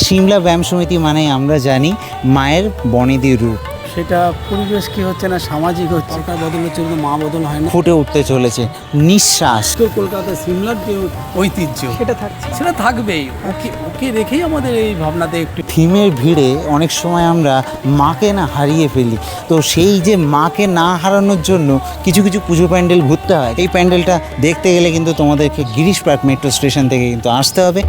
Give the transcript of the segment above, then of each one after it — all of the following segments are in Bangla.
সিমলা ব্যায়াম সমিতি মানে আমরা জানি মায়ের বনেদি রূপ, সেটা পরিবেশ কি হচ্ছে না সামাজিক হচ্ছে, সরকার বদল হচ্ছে কিন্তু মা বদল হয় না। ফুটে উঠতে চলেছে নিঃশ্বাস। উত্তর কলকাতা সিমলার যে ঐতিহ্য সেটা থাকবেই, ওকে রেখেই আমাদের এই ভাবনাতে একটু থিমের ভিড়ে অনেক সময় আমরা মাকে না হারিয়ে ফেলি। তো সেই যে মাকে না হারানোর জন্য কিছু কিছু পুজো প্যান্ডেল ঘুরতে হয়। এই প্যান্ডেলটা দেখতে গেলে কিন্তু তোমাদেরকে গিরিশ পার্ক মেট্রো স্টেশন থেকে কিন্তু আসতে হবে।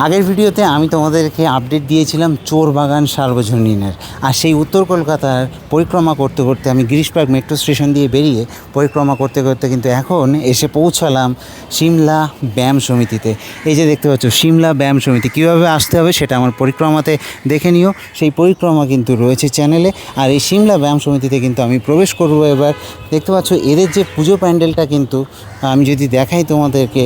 আগের ভিডিওতে আমি তোমাদেরকে আপডেট দিয়েছিলাম চোরবাগান সার্বজনীনের, আর সেই উত্তর কলকাতার পরিক্রমা করতে করতে আমি গিরিশ পার্ক মেট্রো স্টেশন দিয়ে বেরিয়ে পরিক্রমা করতে করতে কিন্তু এখন এসে পৌঁছালাম সিমলা ব্যায়াম সমিতিতে। এই যে দেখতে পাচ্ছ সিমলা ব্যায়াম সমিতি, কীভাবে আসতে হবে সেটা আমার পরিক্রমাতে দেখে নিও, সেই পরিক্রমা কিন্তু রয়েছে চ্যানেলে। আর এই সিমলা ব্যায়াম সমিতিতে কিন্তু আমি প্রবেশ করব এবার। দেখতে পাচ্ছ এদের যে পুজো প্যান্ডেলটা কিন্তু আমি যদি দেখাই তোমাদেরকে,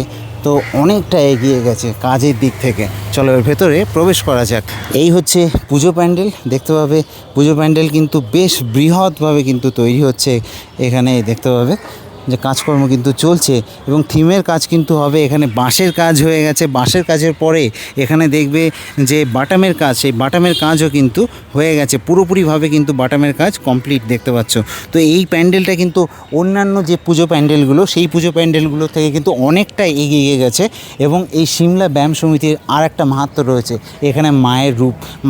তো অনেকটা এগিয়ে গেছে কাজের দিক থেকে। চলো এর ভেতরে প্রবেশ করা যাক। এই হচ্ছে পুজো প্যান্ডেল, দেখতে পাবে পুজো প্যান্ডেল কিন্তু বেশ বৃহৎভাবে কিন্তু তৈরি হচ্ছে এখানে। দেখতে পাবে যে কাজকর্ম কিন্তু চলছে এবং থিমের কাজ কিন্তু হবে। এখানে বাঁশের কাজ হয়ে গেছে, বাঁশের কাজের পরে এখানে দেখবে যে বাটামের কাজ, সেই বাটামের কাজও কিন্তু হয়ে গেছে পুরোপুরিভাবে, কিন্তু বাটামের কাজ কমপ্লিট দেখতে পাচ্ছ। তো এই প্যান্ডেলটা কিন্তু অন্যান্য যে পুজো প্যান্ডেলগুলো সেই পুজো প্যান্ডেলগুলো থেকে কিন্তু অনেকটা এগিয়ে গেছে। এবং এই সিমলা ব্যায়াম সমিতির আর একটা মাহাত্ম্য রয়েছে, এখানে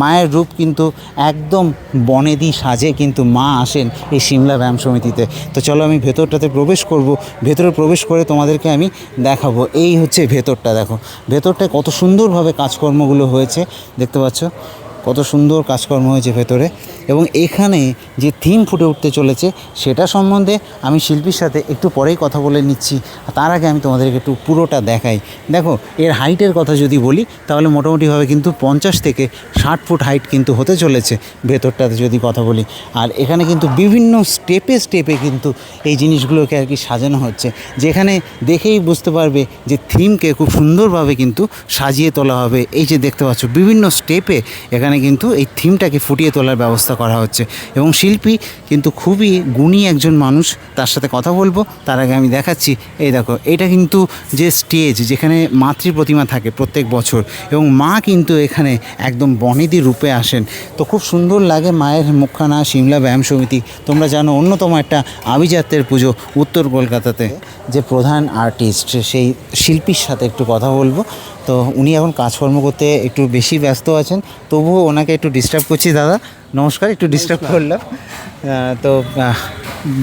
মায়ের রূপ কিন্তু একদম বনেদি সাজে কিন্তু মা আসেন এই সিমলা ব্যায়াম সমিতিতে। তো চলো আমি ভেতরটাতে প্রবেশ করব। ভেতরে প্রবেশ করে তোমাদেরকে আমি দেখাবো। এই হচ্ছে ভেতরটা, দেখো ভেতরটায় কত সুন্দরভাবে কাজকর্মগুলো হয়েছে, দেখতে পাচ্ছ কত সুন্দর কাজকর্ম হয়েছে ভেতরে। এবং এখানে যে থিম ফুটে উঠতে চলেছে সেটা সম্বন্ধে আমি শিল্পীর সাথে একটু পরেই কথা বলে নিচ্ছি। তার আগে আমি তোমাদেরকে একটু পুরোটা দেখাই। দেখো এর হাইটের কথা যদি বলি তাহলে মোটামুটিভাবে কিন্তু 50 থেকে 60 ফুট হাইট কিন্তু হতে চলেছে ভেতরটাতে যদি কথা বলি। আর এখানে কিন্তু বিভিন্ন স্টেপে কিন্তু এই জিনিসগুলোকে আর কি সাজানো হচ্ছে, যেখানে দেখেই বুঝতে পারবে যে থিমকে খুব সুন্দরভাবে কিন্তু সাজিয়ে তোলা হবে। এই যে দেখতে পাচ্ছ বিভিন্ন স্টেপে এখানে কিন্তু এই থিমটাকে ফুটিয়ে তোলার ব্যবস্থা করা হচ্ছে। এবং শিল্পী কিন্তু খুবই গুণী একজন মানুষ, তার সাথে কথা বলবো। তার আগে আমি দেখাচ্ছি, এই দেখো এটা কিন্তু যে স্টেজ যেখানে মাতৃ প্রতিমা থাকে প্রত্যেক বছর, এবং মা কিন্তু এখানে একদম বনেদি রূপে আসেন। তো খুব সুন্দর লাগে মায়ের মুখখানা। সিমলা ব্যায়াম সমিতি তোমরা জানো অন্যতম একটা আভিজাত্যের পুজো উত্তর কলকাতাতে। যে প্রধান আর্টিস্ট সেই শিল্পীর সাথে একটু কথা বলবো। তো উনি এখন কাজকর্ম করতে একটু বেশি ব্যস্ত আছেন, তবুও ওনাকে একটু ডিস্টার্ব করছি। দাদা নমস্কার, একটু ডিস্টার্ব করলাম। তো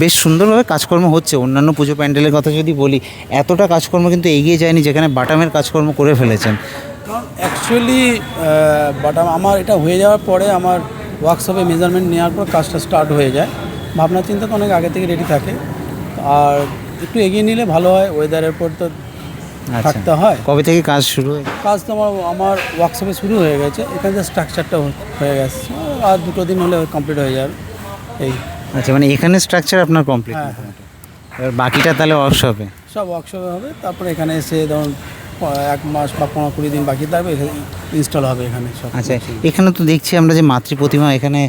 বেশ সুন্দরভাবে কাজকর্ম হচ্ছে। অন্যান্য পুজো প্যান্ডেলের কথা যদি বলি, এতটা কাজকর্ম কিন্তু এগিয়ে যায়নি যেখানে বাটামের কাজকর্ম করে ফেলেছেন। কারণ অ্যাকচুয়ালি বাটাম আমার এটা হয়ে যাওয়ার পরে আমার ওয়ার্কশপে মেজারমেন্ট নেওয়ার পর কাজটা স্টার্ট হয়ে যায়। ভাবনা চিন্তা তো অনেক আগে থেকে রেডি থাকে, আর একটু এগিয়ে নিলে ভালো হয়। ওয়েদারের পর তো থাকতে হয়। কবে থেকে কাজ শুরু হয়? কাজ তো আমার ওয়ার্কশপে শুরু হয়ে গেছে, এখানে যে স্ট্রাকচারটা হয়ে গেছে, আর 2 দিন হলে কমপ্লিট হয়ে যাবে। এই আচ্ছা, মানে এখানে স্ট্রাকচার আপনার কমপ্লিট? হ্যাঁ, এবার বাকিটা তাহলে ওয়ার্কশপে? সব ওয়ার্কশপে হবে। তারপরে এখানে এসে ধরুন 1 মাস বা 15-20 দিন বাকি থাকবে, ইনস্টল হবে এখানে সব। আচ্ছা, এখানে তো দেখছি আমরা যে মাতৃ প্রতিমা এখানে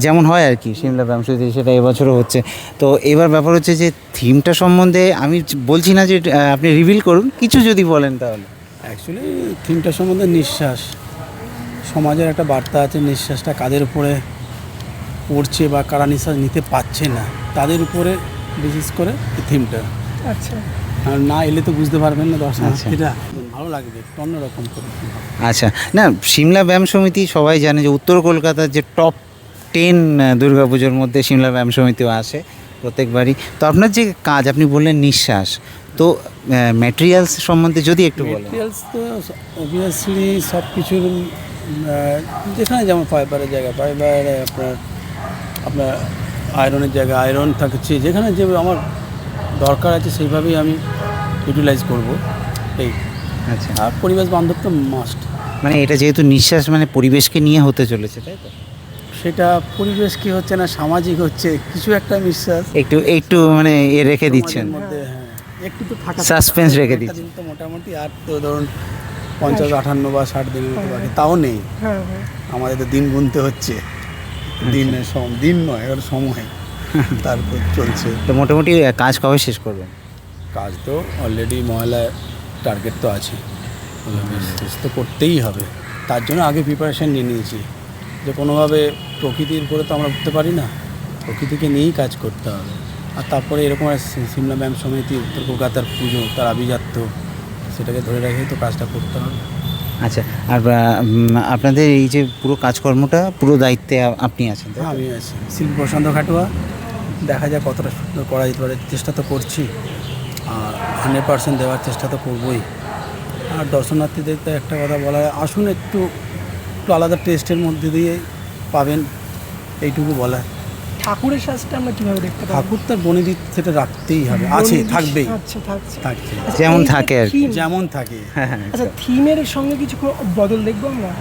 যেমন হয় আর কি সিমলা ব্যায়াম সমিতি, সেটা এবছরও হচ্ছে। তো এবার ব্যাপার হচ্ছে যে থিমটা সম্বন্ধে আমি বলছি না যে আপনি রিভিল করুন, কিছু যদি বলেন তাহলে। অ্যাকচুয়ালি থিমটা সম্বন্ধে নিঃশ্বাস, সমাজের একটা বার্তা আছে। নিঃশ্বাসটা কাদের উপরে পড়ছে বা কারা নিঃশ্বাস নিতে পারছে না তাদের উপরে বিশেষ করে এই থিমটা। আচ্ছা, আর না এলে তো বুঝতে পারবেন না দর্শনার্থীরা, ভালো লাগবে অন্যরকম করে। আচ্ছা, না সিমলা ব্যায়াম সমিতি সবাই জানে যে উত্তর কলকাতার যে টপ 10 দুর্গাপুজোর মধ্যে সিমলা ব্যায়াম সমিতিও আসে প্রত্যেকবারই। তো আপনার যে কাজ আপনি বললেন নিঃশ্বাস, তো ম্যাটেরিয়ালস সম্বন্ধে যদি একটু বলেন। ম্যাটেরিয়ালস তো অবভিয়াসলি সব কিছুর যেখানে যেমন ফাইবারের জায়গা ফাইবার, আপনার আয়রনের জায়গা আয়রন থাকছে, যেখানে যে আমার দরকার আছে সেইভাবেই আমি ইউটিলাইজ করব। এই আচ্ছা, আর পরিবেশ বান্ধব তো মাস্ট। মানে এটা যেহেতু নিঃশ্বাস মানে পরিবেশকে নিয়ে হতে চলেছে, তাই তো? সেটা পরিবেশ কি হচ্ছে না সামাজিক হচ্ছে, কিছু একটা বিশ্বাস একটু মানে এ রেখে দিচ্ছেন মধ্যে। হ্যাঁ, একটু তো থাকা সাসপেন্স রেখে দিচ্ছেন। তো মোটামুটি আর তো ধরুন 50, 58 বা 60 দিনের মতো বাকি, তাও নেই। আমাদের তো দিন গুনতে হচ্ছে। দিন নয়, এবার সময় তারপর চলছে তো মোটামুটি কাজ কবে শেষ করবেন? কাজ। তো অলরেডি মহলা টার্গেট তো আছে, শেষ তো করতেই হবে। তার জন্য আগে প্রিপারেশান নিয়ে নিয়েছি যে কোনোভাবে প্রকৃতির উপরে তো আমরা উঠতে পারি না, প্রকৃতিকে নিয়েই কাজ করতে হবে। আর তারপরে এরকম সিমলা ব্যায়াম সমিতি, উত্তর কলকাতার পুজো, তার আভিজাত্য, সেটাকে ধরে রেখেই তো কাজটা করতে হবে। আচ্ছা, আর আপনাদের এই যে পুরো কাজকর্মটা পুরো দায়িত্বে আপনি আছেন, তাই তো? আমি আছি শিল্পী প্রশান্ত খাটুয়া। দেখা যায় কতটা সুন্দর করা যেতে পারে, চেষ্টা তো করছি, আর 100% দেওয়ার চেষ্টা তো করবই। আর দর্শনার্থীদের তো একটা কথা বলা হয়, আসুন একটু একটু আলাদা টেস্টের মধ্যে দিয়ে পাবেন, এইটুকু বলা। ঠাকুরের সাজটা আমরা কিভাবে দেখতে পাবো? ঠাকুর তার বনিদিত সেটা রাখতেই হবে, আছে, থাকবেই, আচ্ছা, থাকছে। থাকছে যেমন এই যে থাকে আর কি। theme, যেমন থাকে। আচ্ছা, থিমের সঙ্গে কিছু কোনো বদল দেখবো আমরা?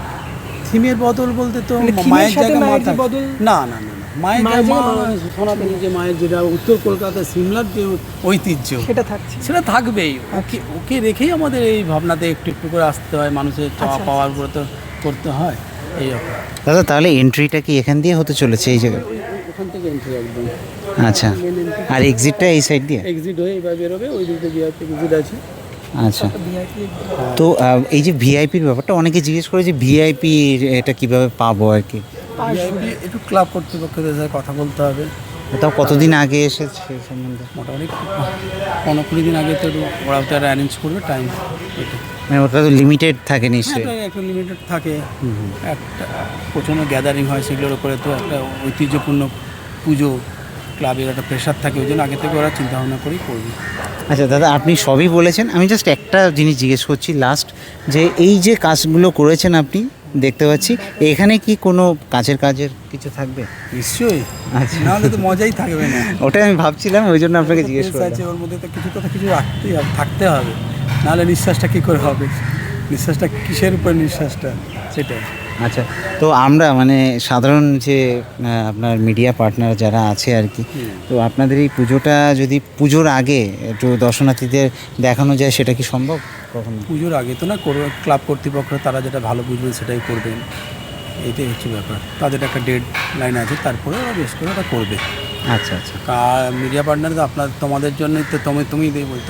থিমের বদল বলতে তো মানে থিমের মায়ের সাথে জায়গায় মা মায়ের যে থাকে। বদল? না না না না, মায়ের মায়ের জায়গায় মা, জায়গায় সনাতনী যে মায়ের যেটা উত্তর কলকাতা সিমলার যে ঐতিহ্য, সেটা থাকছে। সেটা থাকবেই। ওকে ওকে রেখেই আমাদের এই ভাবনাতে একটু একটু করে আসতে হয়, মানুষের চাওয়া আচ্ছা। পাওয়ার উপরে তো করতে হয় এই ব্যাপার। দাদা, তাহলে এন্ট্রিটা কি এখান দিয়ে হতে চলেছে এই জায়গায়? ওখান থেকে এন্ট্রি একদম, আচ্ছা, আর এক্সিটটা এই সাইড দিয়ে? এক্সিট হয়ে এবার বেরোবে, ওই দিকে গিয়ে এক্সিট আছে। আচ্ছা, ভিআইপি তো এই যে ভিআইপির ব্যাপারটা অনেকে জিজ্ঞেস করে যে ভিআইপি এটা কিভাবে পাবো আর কি, ভিআইপি একটু ক্লাব কর্তৃপক্ষদের সাথে কথা বলতে হবে। তাও কতদিন আগে এসেছে সেই সম্বন্ধে? মোটামুটি 15-20 দিন আগে তো একটু ওরা তো অ্যারেঞ্জ করবে টাইম। মানে ওটা তো লিমিটেড থাকে নিশ্চয়ই। একটা লিমিটেড থাকে, একটা প্রচণ্ড গ্যাদারিং হয়, সেগুলোর উপরে তো একটা ঐতিহ্যপূর্ণ পুজো, ক্লাবের একটা প্রেশার থাকে, ওই জন্য আগে থেকে ওরা চিন্তা ভাবনা করেই করবে। আচ্ছা দাদা, আপনি সবই বলেছেন, আমি জাস্ট একটা জিনিস জিজ্ঞেস করছি লাস্ট, যে এই যে কাজগুলো করেছেন আপনি দেখতে পাচ্ছি, এখানে কি কোনো কাজের কিছু থাকবে? নিশ্চয়ই, আচ্ছা, নাহলে তো মজাই থাকবে না। ওটাই আমি ভাবছিলাম, ওই জন্য আপনাকে জিজ্ঞেস Space আছে, করলাম। ওর মধ্যে তো কিছু কথা কিছু রাখতেই হবে, থাকতে হবে, নাহলে নিঃশ্বাসটা কী করে হবে, নিঃশ্বাসটা কিসের উপর নিঃশ্বাসটা, সেটাই। আচ্ছা, তো আমরা মানে সাধারণ যে আপনার মিডিয়া পার্টনার যারা আছে আর কি, তো আপনাদের এই পুজোটা যদি পুজোর আগে একটু দর্শনার্থীদের দেখানো যায়, সেটা কি সম্ভব কখনো? পুজোর আগে তো না করবে, ক্লাব কর্তৃপক্ষ তারা যেটা ভালো বুঝবেন সেটাই করবেন, এইটাই হচ্ছে ব্যাপার। তাদের একটা ডেড লাইন আছে, তারপরে ওরা বেশ করে ওটা করবে। আচ্ছা আচ্ছা, মিডিয়া পার্টনার তো তোমাদের জন্যই তো, তুমি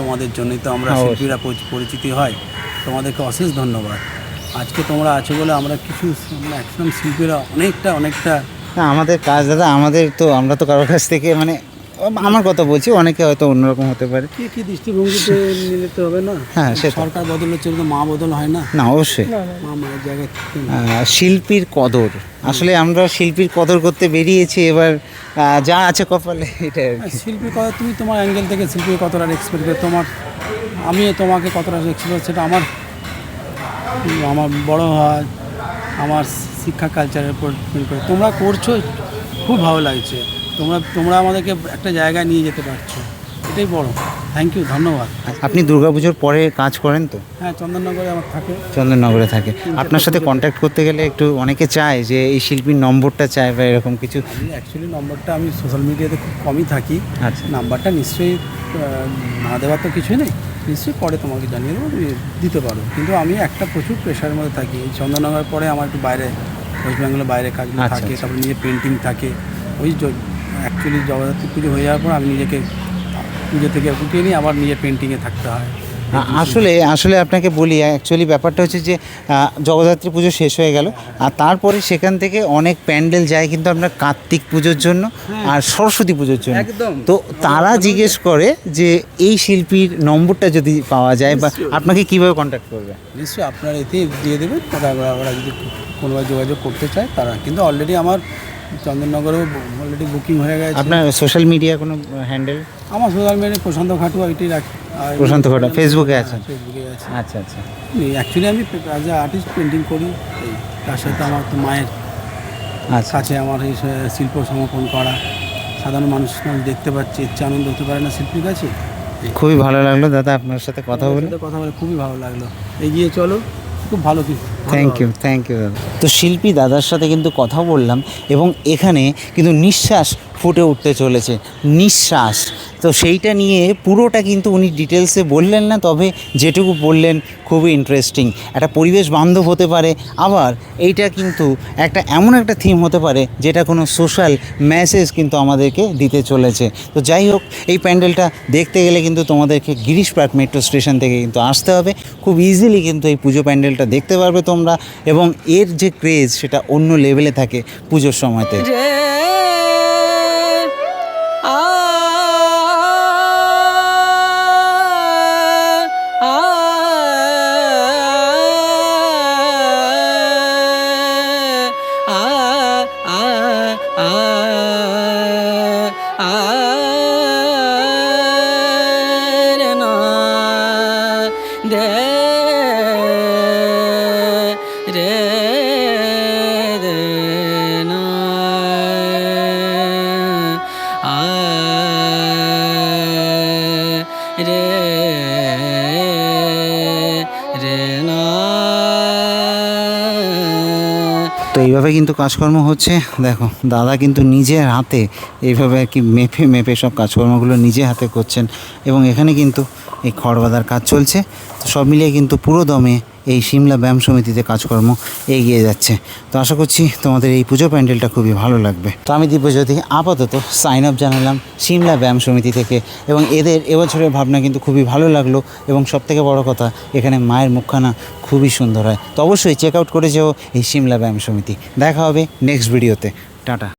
তোমাদের জন্যই তো আমরা হ্যাঁ, শিল্পীরা পরিচিতি হয়। তোমাদেরকে অশেষ ধন্যবাদ। আজকে তোমরা আছো বলে আমরা কিছু ম্যাক্সিমাম শিল্পীরা অনেকটা না আমাদের কাজ দাদা, আমরা তো কারোর কাছ থেকে মানে আমার কথা বলছি, অনেকে হয়তো অন্যরকম হতে পারে। কি দৃষ্টিভঙ্গিতে নিতে হবে না। হ্যাঁ, সেটা। সরকার বদল হচ্ছে, তো মা বদল হয় না। না অবশ্যই, না, না, না। মায়ের জায়গায় থেকে শিল্পীর কদর, আসলে আমরা শিল্পীর কদর করতে বেরিয়েছি, এবার যা আছে কপালে এটা আর কি। শিল্পীর কথা তুমি তোমার অ্যাঙ্গেল থেকে শিল্পীর কতটা এক্সপেক্ট করে, আমি তোমাকে কতটা এক্সপেক্ট, সেটা আমার বড় হয়, আমার শিক্ষা কালচারের উপর ডিপেন্ড করে। তোমরা করছো, খুব ভালো লাগছে। তোমরা আমাদেরকে একটা জায়গায় নিয়ে যেতে পারছো, এটাই বড়। থ্যাংক ইউ, ধন্যবাদ। আপনি দুর্গাপুজোর পরে কাজ করেন তো? হ্যাঁ, চন্দননগরে আমার থাকে। চন্দননগরে থাকে। আপনার সাথে কন্ট্যাক্ট করতে গেলে একটু অনেকে চায় যে এই শিল্পীর নম্বরটা চায় বা এরকম কিছু। অ্যাকচুয়ালি নম্বরটা আমি সোশ্যাল মিডিয়াতে খুব কমই থাকি। আচ্ছা, নাম্বারটা নিশ্চয়ই না দেওয়ার তো কিছুই নেই, নিশ্চয়ই পরে তোমাকে জানিয়ে দেবো, তুমি দিতে পারো। কিন্তু আমি একটা প্রচুর প্রেশারের মধ্যে থাকি। এই চন্দননগরের পরে আমার একটু বাইরে, ওয়েস্ট বেঙ্গলের বাইরে কাজগুলো আচ্ছা, থাকে, আচ্ছা। তারপরে নিজের পেন্টিং থাকে। ওই অ্যাকচুয়ালি জগদ্ধাত্রী পুজো হয়ে যাওয়ার পর আমি নিজেকে পুজো থেকে উঠিয়ে নিয়ে আবার নিজের পেন্টিংয়ে থাকতে হয়। আসলে আপনাকে বলি, অ্যাকচুয়ালি ব্যাপারটা হচ্ছে যে জগদ্ধাত্রী পুজো শেষ হয়ে গেল, আর তারপরে সেখান থেকে অনেক প্যান্ডেল যায় কিন্তু আপনার কার্তিক পুজোর জন্য আর সরস্বতী পুজোর জন্য। একদম। তো তারা জিজ্ঞেস করে যে এই শিল্পীর নম্বরটা যদি পাওয়া যায় বা আপনাকে কীভাবে কন্ট্যাক্ট করবে? নিশ্চয়ই আপনার এতে দিয়ে দেবেন, ওরা যদি কোনোভাবে যোগাযোগ করতে চায় তারা। কিন্তু অলরেডি আমার চন্দননগরেও অলরেডি বুকিং হয়ে গেছে। আপনার সোশ্যাল মিডিয়া কোনো হ্যান্ডেল? আমার সোশ্যাল মিডিয়ায় প্রশান্ত খাটুয়া, এটাই রাখি। প্রশান্ত খাটুয়া, ফেসবুকে আছে? ফেসবুকে আছে। আচ্ছা আচ্ছা, অ্যাকচুয়ালি আমি অ্যাজ এ আর্টিস্ট পেন্টিং করি। এই তার সাথে আমার তো মায়ের আচ্ছা। কাছে আমার এই শিল্প সমর্পণ করা, সাধারণ মানুষ দেখতে পাচ্ছে, ইচ্ছে আনন্দ হতে পারে না শিল্পীর কাছে। খুবই ভালো লাগলো দাদা আপনার সাথে কথা বলে। কথা বলে খুবই ভালো লাগলো। এগিয়ে চলো, খুব ভালো কিছু। থ্যাংক ইউ দাদা। তো শিল্পী দাদার সাথে কিন্তু কথা বললাম, এবং এখানে কিন্তু নিঃশ্বাস ফুটে উঠতে চলেছে, নিঃশ্বাস। তো সেইটা নিয়ে পুরোটা কিন্তু উনি ডিটেলসে বললেন না, তবে যেটুকু বললেন খুবই ইন্টারেস্টিং। একটা পরিবেশ বান্ধব হতে পারে, আবার এইটা কিন্তু একটা এমন একটা থিম হতে পারে যেটা কোনো সোশ্যাল মেসেজ কিন্তু আমাদেরকে দিতে চলেছে। তো যাই হোক, এই প্যান্ডেলটা দেখতে গেলে কিন্তু তোমাদেরকে গিরিশ পার্ক মেট্রো স্টেশন থেকে কিন্তু আসতে হবে। খুব ইজিলি কিন্তু এই পুজো প্যান্ডেলটা দেখতে পারবে তোমরা, এবং এর যে ক্রেজ সেটা অন্য লেভেলে থাকে পুজোর সময়তে। তো এইভাবে কিন্তু কাজকর্ম হচ্ছে। দেখো দাদা কিন্তু নিজের হাতে এইভাবে আর কি মেপে মেপে সব কাজকর্মগুলো নিজে হাতে করছেন, এবং এখানে কিন্তু এই খড় বাঁধার কাজ চলছে। তো সব মিলিয়ে কিন্তু পুরো দমে এই সিমলা ব্যায়াম সমিতিতে কাজকর্ম এগিয়ে যাচ্ছে। তো আশা করছি তোমাদের এই পুজো প্যান্ডেলটা খুবই ভালো লাগবে। তো আমি দিব্যজ্যোতি আপাতত সাইন আপ জানালাম সিমলা ব্যায়াম সমিতি থেকে, এবং এদের এবছরের ভাবনা কিন্তু খুবই ভালো লাগলো, এবং সবথেকে বড় কথা এখানে মায়ের মুখখানা খুবই সুন্দর হয়। তো অবশ্যই চেক আউট করে যেও এই সিমলা ব্যায়াম সমিতি। দেখা হবে নেক্সট ভিডিওতে। টাটা।